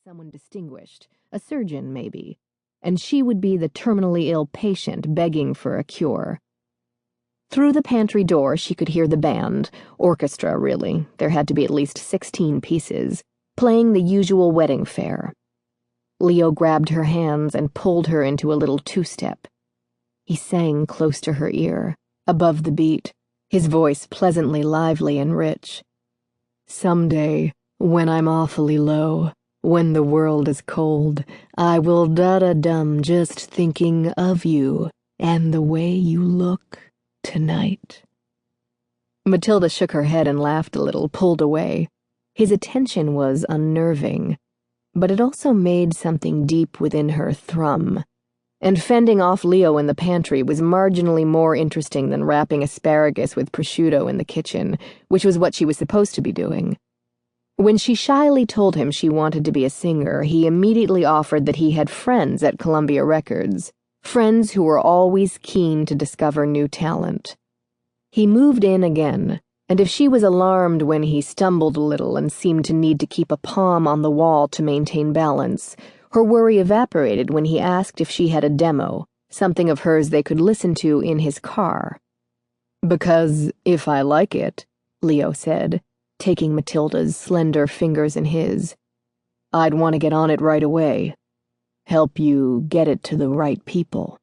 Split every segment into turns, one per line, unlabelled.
someone distinguished, a surgeon maybe, and she would be the terminally ill patient begging for a cure. Through the pantry door she could hear the band, orchestra really, there had to be at least 16 pieces, playing the usual wedding fare. Leo grabbed her hands and pulled her into a little two-step. He sang close to her ear, above the beat, his voice pleasantly lively and rich. "Someday, when I'm awfully low, when the world is cold, I will da-da-dum just thinking of you and the way you look tonight." Matilda shook her head and laughed a little, pulled away. His attention was unnerving, but it also made something deep within her thrum, and fending off Leo in the pantry was marginally more interesting than wrapping asparagus with prosciutto in the kitchen, which was what she was supposed to be doing. When she shyly told him she wanted to be a singer, he immediately offered that he had friends at Columbia Records, friends who were always keen to discover new talent. He moved in again, and if she was alarmed when he stumbled a little and seemed to need to keep a palm on the wall to maintain balance, her worry evaporated when he asked if she had a demo, something of hers they could listen to in his car. "Because if I like it," Leo said, taking Matilda's slender fingers in his, "I'd want to get on it right away. Help you get it to the right people."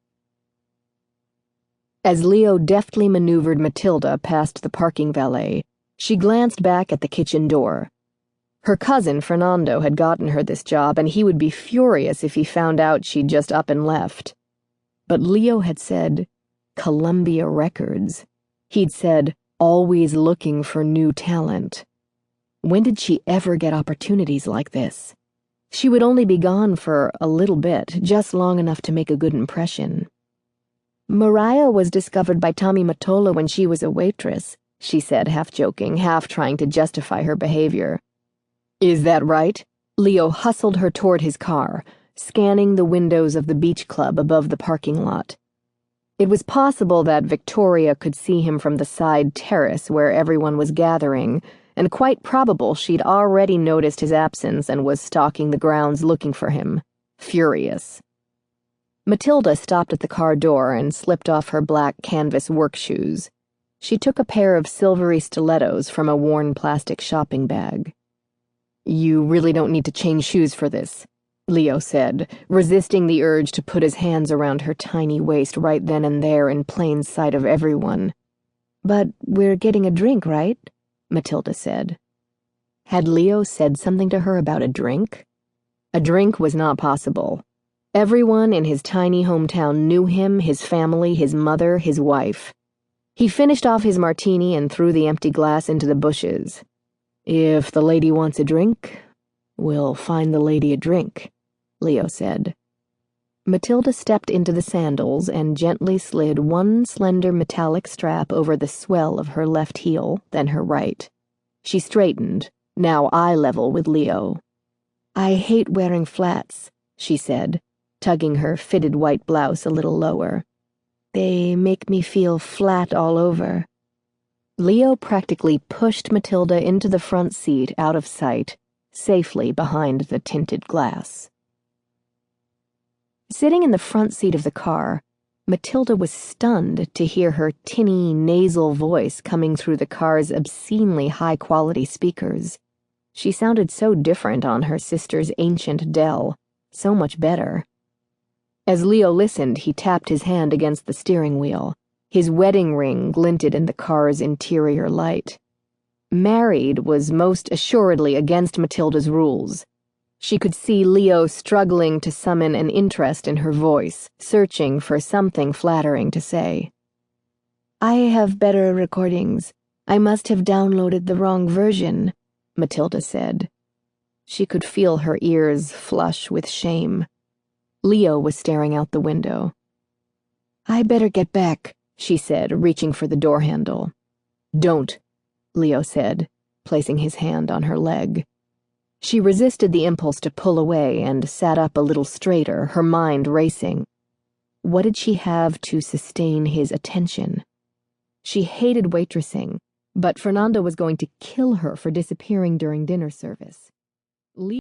As Leo deftly maneuvered Matilda past the parking valet, she glanced back at the kitchen door. Her cousin Fernando had gotten her this job, and he would be furious if he found out she'd just up and left. But Leo had said, Columbia Records. He'd said, always looking for new talent. When did she ever get opportunities like this? She would only be gone for a little bit, just long enough to make a good impression. "Mariah was discovered by Tommy Mottola when she was a waitress," she said, half joking, half trying to justify her behavior. "Is that right?" Leo hustled her toward his car, scanning the windows of the beach club above the parking lot. It was possible that Victoria could see him from the side terrace where everyone was gathering, and quite probable she'd already noticed his absence and was stalking the grounds looking for him, furious. Matilda stopped at the car door and slipped off her black canvas work shoes. She took a pair of silvery stilettos from a worn plastic shopping bag. "You really don't need to change shoes for this," Leo said, resisting the urge to put his hands around her tiny waist right then and there in plain sight of everyone. "But we're getting a drink, right?" Matilda said. Had Leo said something to her about a drink? A drink was not possible. Everyone in his tiny hometown knew him, his family, his mother, his wife. He finished off his martini and threw the empty glass into the bushes. "If the lady wants a drink, we'll find the lady a drink," Leo said. Matilda stepped into the sandals and gently slid one slender metallic strap over the swell of her left heel, then her right. She straightened, now eye level with Leo. "I hate wearing flats," she said, tugging her fitted white blouse a little lower. "They make me feel flat all over." Leo practically pushed Matilda into the front seat out of sight, safely behind the tinted glass. Sitting in the front seat of the car, Matilda was stunned to hear her tinny, nasal voice coming through the car's obscenely high-quality speakers. She sounded so different on her sister's ancient Dell, so much better. As Leo listened, he tapped his hand against the steering wheel. His wedding ring glinted in the car's interior light. Married was most assuredly against Matilda's rules. She could see Leo struggling to summon an interest in her voice, searching for something flattering to say. "I have better recordings. I must have downloaded the wrong version," Matilda said. She could feel her ears flush with shame. Leo was staring out the window. "I better get back," she said, reaching for the door handle. "Don't," Leo said, placing his hand on her leg. She resisted the impulse to pull away and sat up a little straighter, her mind racing. What did she have to sustain his attention? She hated waitressing, but Fernando was going to kill her for disappearing during dinner service.